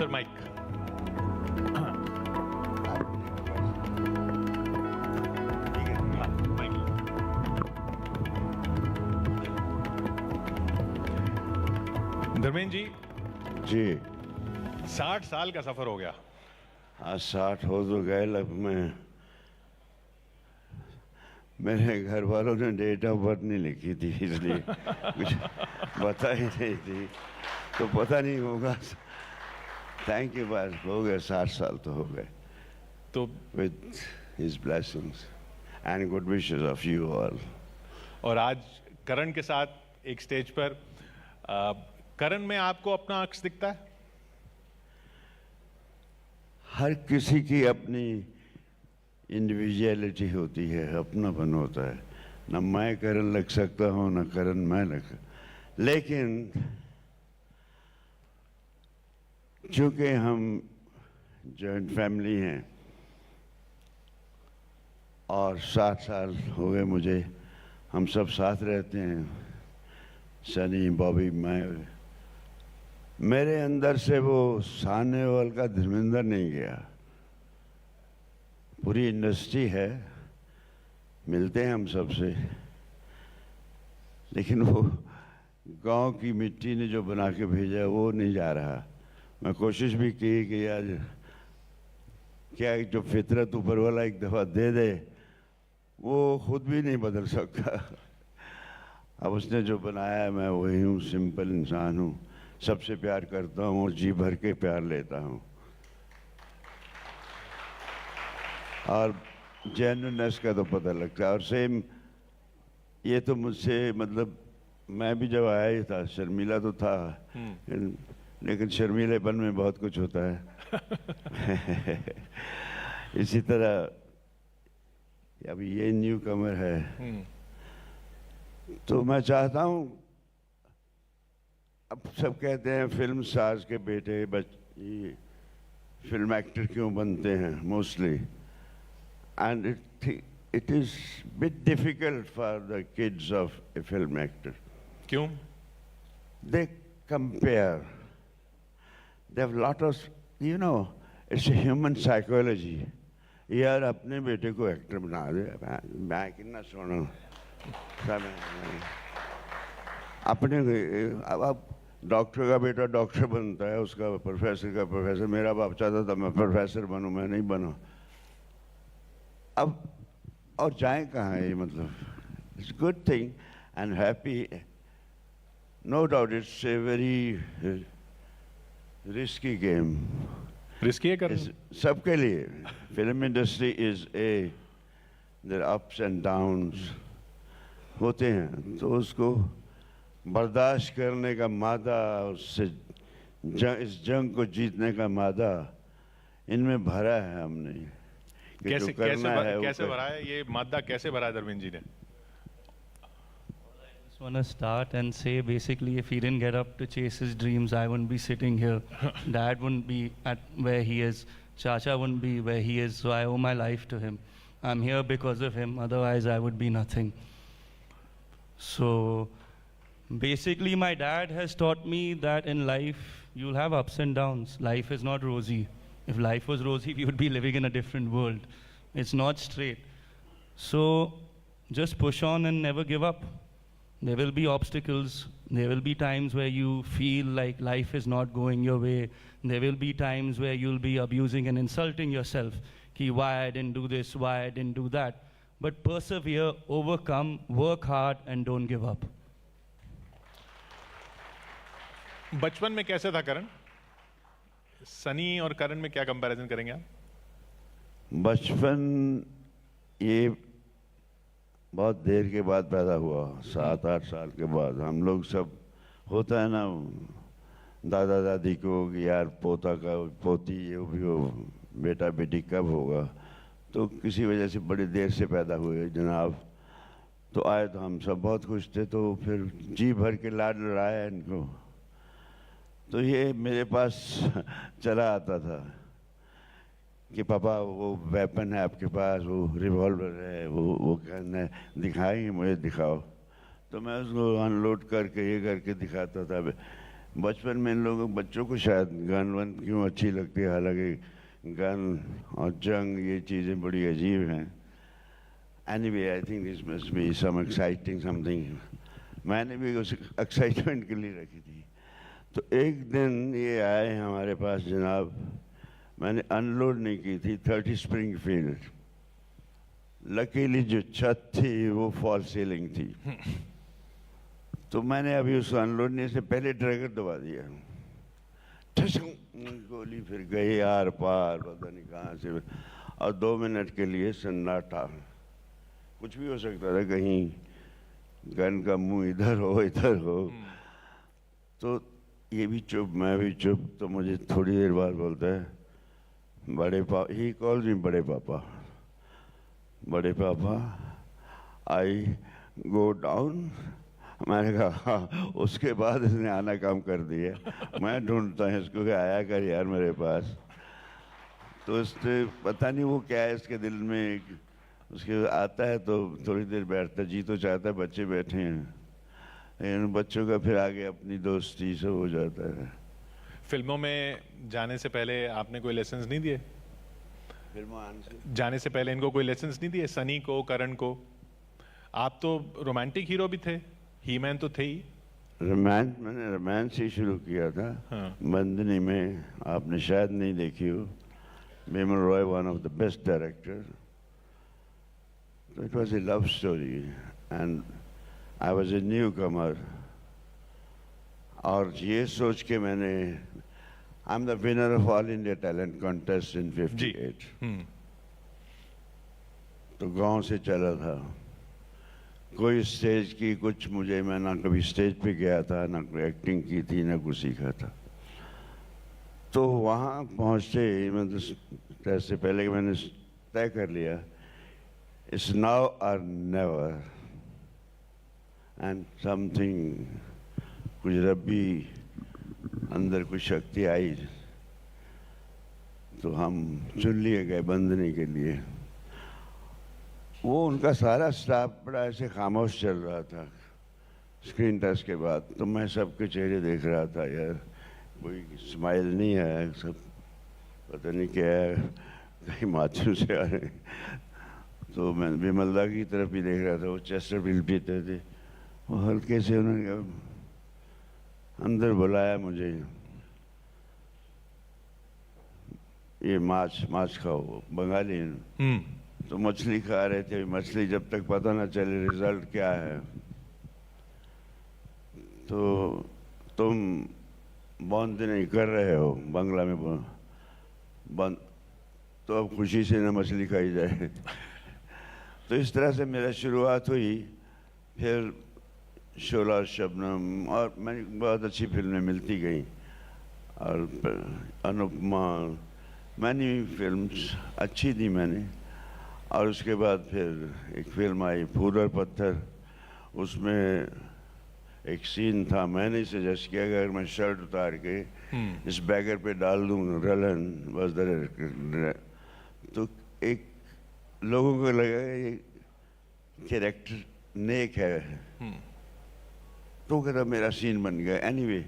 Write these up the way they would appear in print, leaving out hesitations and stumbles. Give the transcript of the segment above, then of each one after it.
Sir mike. Dharmendra ji, जी 60 साल का सफर हो गया। आज 60 हो तो गए। लग मेरे घर वालों ने डेट ऑफ बर्थ नहीं लिखी थी, इसलिए कुछ बता ही नहीं थी, तो पता नहीं होगा। थैंक यू, बस हो गए 60 साल तो हो गए। तो with his blessings and good wishes of you all. और आज करण के साथ एक स्टेज पर, करण में आपको अपना अक्स दिखता है? हर किसी की अपनी इंडिविजुअलिटी होती है, अपनापन होता है। न मैं करण लग सकता हूँ, न करण मैं लग, लेकिन चूंकि हम जॉइंट फैमिली हैं और 60 साल हो गए मुझे, हम सब साथ रहते हैं, सनी, बॉबी, मैं, मेरे अंदर से वो साहनेवाल का धर्मेंद्र नहीं गया। पूरी इंडस्ट्री है, मिलते हैं हम सबसे, लेकिन वो गांव की मिट्टी ने जो बना के भेजा वो नहीं जा रहा। मैं कोशिश भी की कि आज क्या जो फितरत ऊपर वाला एक दफ़ा दे दे, वो खुद भी नहीं बदल सकता। अब उसने जो बनाया, मैं वही हूँ, सिंपल इंसान हूँ, सबसे प्यार करता हूँ और जी भर के प्यार लेता हूँ, और जेन्युइननेस का तो पता लगता है। और सेम ये तो मुझसे, मतलब मैं भी जब आया ही था, शर्मीला तो था, लेकिन शर्मीलेपन में बहुत कुछ होता है। इसी तरह अभी ये न्यू कमर है, तो मैं चाहता हूँ, अब सब कहते हैं फिल्म स्टार्स के बेटे ये फिल्म एक्टर क्यों बनते हैं mostly, and it is bit difficult for the kids of a film actor. क्यों? They compare, they have lot of, you know, it's a human psychology. यार अपने बेटे को एक्टर बना दे, मैं कितना सोना अपने, अब डॉक्टर का बेटा डॉक्टर बनता है, उसका प्रोफेसर का प्रोफेसर। मेरा बाप चाहता था मैं प्रोफेसर बनूं, मैं नहीं बना। अब और जाए कहाँ ये, मतलब it's good thing and happy, no doubt it's a very risky game. Risky है कर सबके लिए। Film industry is a, there ups and downs होते हैं, तो उसको बर्दाश्त करने का मादा, उससे इस जंग को जीतने का मादा इनमें भरा है हमने। कैसे कैसे भरा है ये मादा, कैसे भरा है धर्मेंद्र जी ने? I just want to start and say, basically, if he didn't get up to chase his dreams, I wouldn't be sitting here. Dad wouldn't be at where he is. Chacha wouldn't be where he is. So I owe my life to him. I'm here because of him. Otherwise, I would be nothing. So basically, my dad has taught me that in life, you'll have ups and downs. Life is not rosy. If life was rosy, we would be living in a different world. It's not straight. So just push on and never give up. There will be obstacles. There will be times where you feel like life is not going your way. There will be times where you'll be abusing and insulting yourself. Ki, why I didn't do this, why I didn't do that. But persevere, overcome, work hard, and don't give up. बचपन में कैसे था करण? सनी और करण में क्या comparison करेंगे आप? बचपन ये बहुत देर के बाद पैदा हुआ, 7-8 साल के बाद। हम लोग सब, होता है ना दादा दादी को कि यार पोता का पोती ये भी हो, बेटा बेटी कब होगा, तो किसी वजह से बड़ी देर से पैदा हुए जनाब। तो आए तो हम सब बहुत खुश थे, तो फिर जी भर के लाड लड़ाया इनको। तो ये मेरे पास चला आता था कि पापा वो वेपन है आपके पास, वो रिवॉल्वर है, वो कहना है दिखाएंगे, मुझे दिखाओ। तो मैं उसको अनलोड करके ये करके दिखाता था। बचपन में इन लोगों बच्चों को शायद गन वन क्यों अच्छी लगती है, हालांकि गन और जंग ये चीज़ें बड़ी अजीब हैं। Anyway I think this must be some exciting something. मैंने भी उस एक्साइटमेंट के लिए रखी थी। तो एक दिन ये आए हमारे पास जनाब, मैंने अनलोड नहीं की थी 30 स्प्रिंगफील्ड। लकीली जो छत थी वो फॉल सीलिंग थी, तो मैंने अभी उसको अनलोडने से पहले ट्रैगर दबा दिया। गोली फिर गई आर पार, पता नहीं कहाँ से, और 2 मिनट के लिए सन्नाटा। कुछ भी हो सकता था, कहीं गन का मुंह इधर हो। तो ये भी चुप, मैं भी चुप। तो मुझे थोड़ी देर बाद बोलता है बड़े पापा, ही कॉल्स मी बड़े पापा, बड़े पापा आई गो डाउन। मैंने कहा हाँ। उसके बाद इसने आना काम कर दिया। मैं ढूंढता हूँ इसको कि आया कर यार मेरे पास। तो इससे पता नहीं वो क्या है इसके दिल में, उसके आता है तो थोड़ी देर बैठता, जी तो चाहता है बच्चे बैठे हैं, इन बच्चों का फिर आगे अपनी दोस्ती सब हो जाता है। फिल्मों में जाने से पहले आपने कोई लेसन्स नहीं दिए? जाने से पहले इनको कोई लेसन्स नहीं दिए, सनी को, करण को? आप तो रोमांटिक हीरो भी थे, ही मैन तो थे ही। मैंने रोमांस ही शुरू किया था। हाँ। बंदनी में, आपने शायद नहीं देखी हो, Bimal Roy one of the best director. तो it was a love story and I was a newcomer. और ये सोच के मैंने, I am the winner of all India talent contest in 58। तो गांव से चला था, कोई स्टेज की कुछ, मुझे, मैं ना कभी स्टेज पे गया था, ना कोई एक्टिंग की थी, ना कुछ सीखा था। तो वहाँ पहुँचते मतलब ऐसे पहले कि मैंने तय कर लिया, इट्स नाउ और नेवर। एंड समथिंग, कुछ रब्बी अंदर कुछ शक्ति आई, तो हम चुन लिए गए बंदने के लिए। वो उनका सारा स्टाफ बड़ा ऐसे खामोश चल रहा था स्क्रीन टेस्ट के बाद। तो मैं सबके चेहरे देख रहा था, यार कोई स्माइल नहीं है, सब पता नहीं क्या है, कहीं माथू से आ रहे। तो मैं विमलदा की तरफ भी देख रहा था, वो चेस्टरफील्ड पीते थे। वो हल्के से उन्होंने अंदर बुलाया मुझे, ये माछ खाओ, बंगाली। तो मछली खा रहे थे। मछली जब तक पता ना चले रिजल्ट क्या है, तो तुम बंद नहीं कर रहे हो बंगला में बंद, तो अब खुशी से ना मछली खाई जाए। तो इस तरह से मेरा शुरुआत हुई। फिर शोला, शबनम, और मैंने बहुत अच्छी फिल्में मिलती गई, और अनुपमा, मैंने फिल्म्स अच्छी थी मैंने। और उसके बाद फिर एक फिल्म आई फूल और पत्थर, उसमें एक सीन था, मैंने सजेस्ट किया अगर मैं शर्ट उतार के इस बैगर पे डाल दूँ, रलन बस डायरेक्टर। तो एक लोगों को लगा ये कैरेक्टर नेक है, तो कहता मेरा सीन बन गया। एनीवे,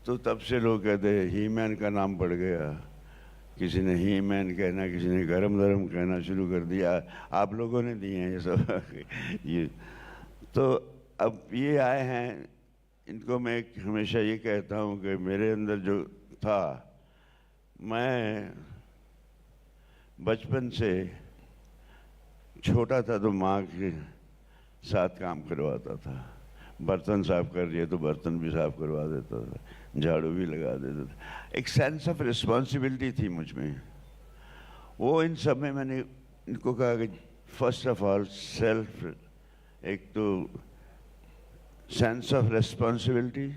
तो तब से लोग कहते हैं ही मैन का नाम पड़ गया, किसी ने ही मैन कहना, किसी ने गरम गरम कहना शुरू कर दिया। आप लोगों ने दिए हैं ये सब। ये तो अब ये आए हैं, इनको मैं हमेशा ये कहता हूँ कि मेरे अंदर जो था, मैं बचपन से छोटा था तो माँ के साथ काम करवाता था। बर्तन साफ कर दिए तो बर्तन भी साफ करवा देता था, झाड़ू भी लगा देता था। एक सेंस ऑफ रिस्पॉन्सिबिलिटी थी मुझ में। वो इन सब में मैंने इनको कहा कि फर्स्ट ऑफ ऑल सेल्फ, एक तो सेंस ऑफ रिस्पॉन्सिबिलिटी,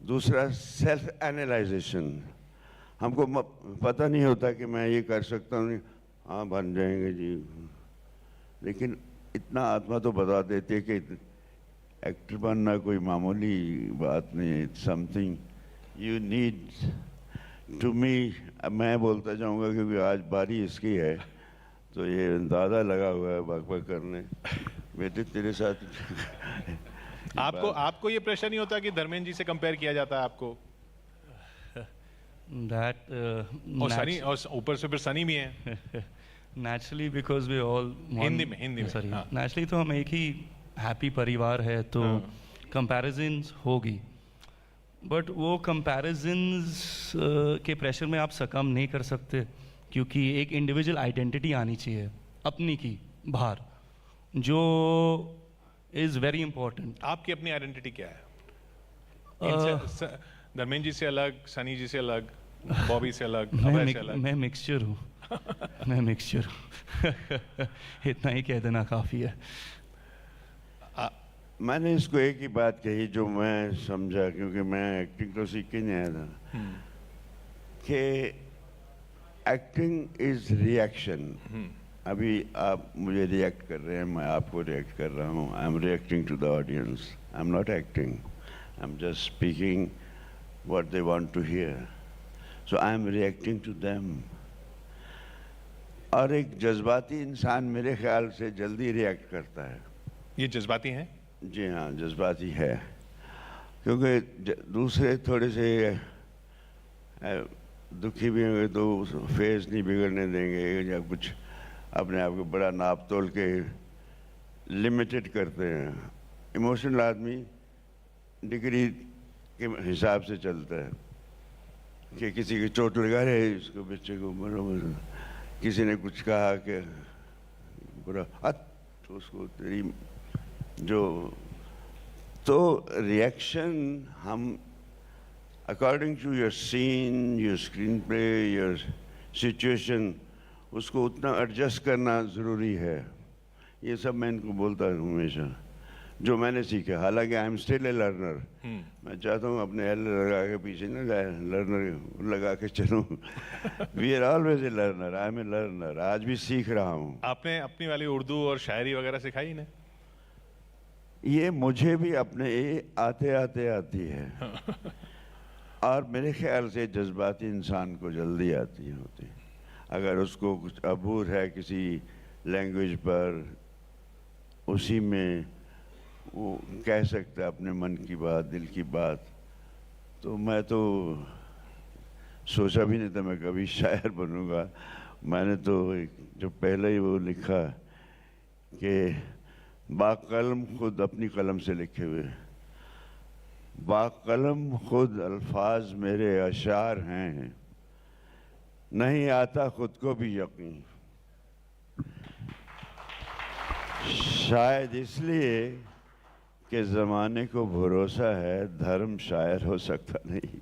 दूसरा सेल्फ एनालाइजेशन। हमको पता नहीं होता कि मैं ये कर सकता हूँ, हाँ बन जाएंगे जी, लेकिन इतना आत्मा तो बता देते कि एक्टर बनना कोई मामूली बात नहीं है। It's something you need to me. मैं बोलता जाऊंगा क्योंकि आज बारी इसकी है, तो ये दादा लगा हुआ है बक बक करने, बेटे तेरे साथ। की आपको ये प्रेशर नहीं होता कि धर्मेंद्र जी से कंपेयर किया जाता है आपको? That और सनी, और ऊपर से फिर सनी भी हैं। naturally because we all Hindi में, sorry, हाँ। naturally तो हम एक ही हैप्पी परिवार है, तो comparisons होगी, बट वो comparisons के प्रेशर में आप सकम नहीं कर सकते, क्योंकि एक इंडिविजुअल आइडेंटिटी आनी चाहिए अपनी की बाहर, जो इज़ वेरी इंपॉर्टेंट। आपकी अपनी आइडेंटिटी क्या है? धर्मेंद्र जी से अलग, सनी जी से अलग, बॉबी से अलग, अभय से अलग? मैं मिक्सचर हूँ। मैं मिक्सचर हूँ। इतना ही कह देना काफ़ी है। मैंने इसको एक ही बात कही जो मैं समझा, क्योंकि मैं एक्टिंग तो सीख के नहीं आया था, कि एक्टिंग इज रिएक्शन। अभी आप मुझे रिएक्ट कर रहे हैं, मैं आपको रिएक्ट कर रहा हूँ। I am reacting to the audience, I am not acting, I am just speaking what they want to hear. So I am reacting to them. और एक जज्बाती इंसान मेरे ख्याल से जल्दी रिएक्ट करता है। ये जज्बाती हैं? जी हाँ, जज्बाती है, क्योंकि दूसरे थोड़े से दुखी भी होंगे तो फेस नहीं बिगड़ने देंगे, या कुछ अपने आप को बड़ा नाप तोल के लिमिटेड करते हैं। इमोशनल आदमी डिग्री के हिसाब से चलता है, कि किसी की चोट लगा रहे इसको, बच्चे को बराबर, किसी ने कुछ कहा कि बुरा तो उसको तेरी जो, तो रिएक्शन हम according to your scene, your screen play, your situation, उसको उतना एडजस्ट करना ज़रूरी है। ये सब मैं इनको बोलता हूँ हमेशा, जो मैंने सीखा। हालांकि I am still a learner. मैं चाहता हूँ अपने एल लगा के पीछे ना जाए, लर्नर लगा के चलूँ। We are always a learner, I am a learner. आज भी सीख रहा हूँ। आपने अपनी वाली उर्दू और शायरी वगैरह सिखाई ना? ये मुझे भी अपने आते आते आती है। और मेरे ख्याल से जज्बाती इंसान को जल्दी आती होती, अगर उसको कुछ अबूर है किसी लैंग्वेज पर, उसी में वो कह सकता है अपने मन की बात, दिल की बात। तो मैं तो सोचा भी नहीं था मैं कभी शायर बनूंगा। मैंने तो जो पहले ही वो लिखा कि बाकलम खुद अपनी कलम से लिखे हुए, बाकलम खुद अल्फाज मेरे अशार हैं, नहीं आता खुद को भी यकीन। शायद इसलिए कि ज़माने को भरोसा है, धर्म शायर हो सकता नहीं।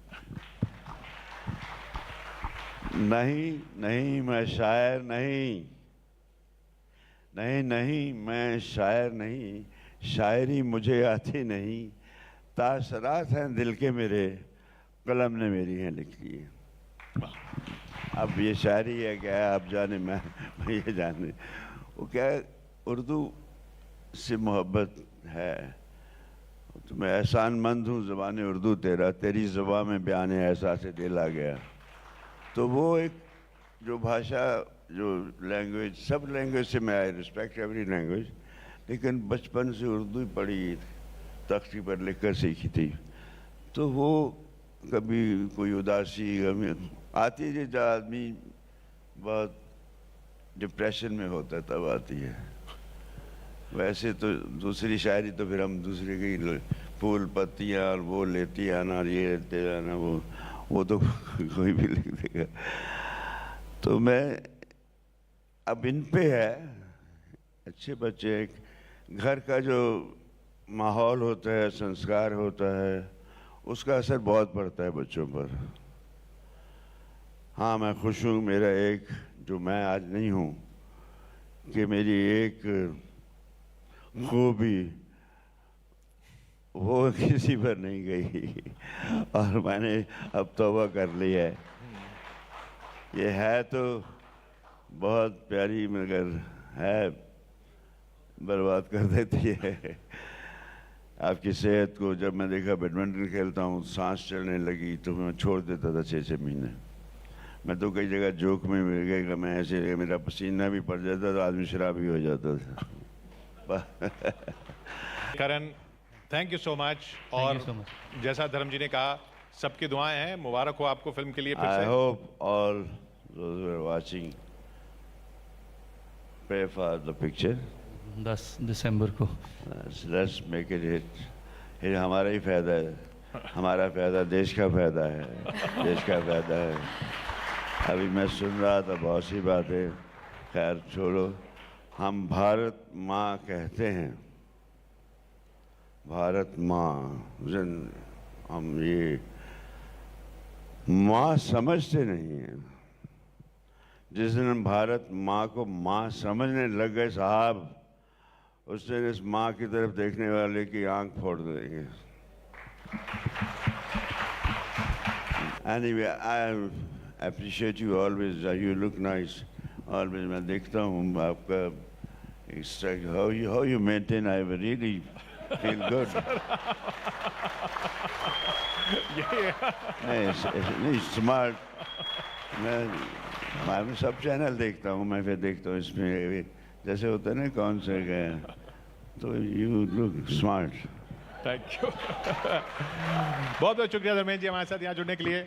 नहीं मैं शायर नहीं, नहीं मैं शायर नहीं, शायरी मुझे आती नहीं, तासरात हैं दिल के मेरे, कलम ने मेरी हैं लिखी है। अब ये शायरी है क्या है, आप जाने, मैं ये जाने। वो क्या है, उर्दू से मोहब्बत है। तो मैं एहसानमंद हूँ ज़बान उर्दू तेरा, तेरी ज़बान में बयान एहसास से दिल आ गया। तो वो एक जो भाषा, जो लैंग्वेज, सब लैंग्वेज से मैं आई रिस्पेक्ट एवरी लैंग्वेज, लेकिन बचपन से उर्दू ही पढ़ी, तख्ती पर लिख कर सीखी थी। तो वो कभी कोई उदासी कभी आती है, जब आदमी बहुत डिप्रेशन में होता है तब आती है। वैसे तो दूसरी शायरी तो फिर हम दूसरे की फूल पत्तियाँ और वो लेती आना, ये लेते आना, वो तो कोई भी लिख देगा। तो मैं अब इन पे है, अच्छे बच्चे, घर का जो माहौल होता है, संस्कार होता है, उसका असर बहुत पड़ता है बच्चों पर। हाँ, मैं खुश हूँ, मेरा एक जो मैं आज नहीं हूँ, कि मेरी एक खूबी वो किसी पर नहीं गई, और मैंने अब तौबा कर ली है। ये है तो बहुत प्यारी, मगर है बर्बाद कर देती है आपकी सेहत को। जब मैं देखा बैडमिंटन खेलता हूँ, सांस चलने लगी, तो मैं छोड़ देता था 6-6 महीने। मैं तो कई जगह जोक में मिल गया, मैं ऐसे, मेरा पसीना भी पड़ जाता तो आदमी शराबी हो जाता था। Karan, thank you so much. you और so much. जैसा धर्म जी ने कहा, सबकी दुआएं हैं, मुबारक हो आपको फिल्म के लिए फिर I से। hope all those who are watching pray for the picture. 10 दिसंबर को। Let's make it hit. ये हमारा ही फायदा है, हमारा फायदा देश का फायदा है, देश का फायदा है। अभी मैं सुन रहा था बहुत सी बातें, खैर छोड़ो। हम भारत माँ कहते हैं, भारत माँ, हम ये माँ समझते नहीं हैं। जिस दिन हम भारत माँ को माँ समझने लग गए साहब, उस दिन इस माँ की तरफ देखने वाले की आंख फोड़ देंगे। Anyway, I appreciate you always. You look nice. Always मैं देखता हूँ आपका how you maintain. I really feel good. नहीं smart. मैं सब चैनल देखता हूँ, मैं फिर देखता हूँ इसमें जैसे होता है ना कौन से गए, तो you look smart. Thank you. बहुत बहुत शुक्रिया धर्मेंद्र जी हमारे साथ यहाँ जुड़ने के लिए।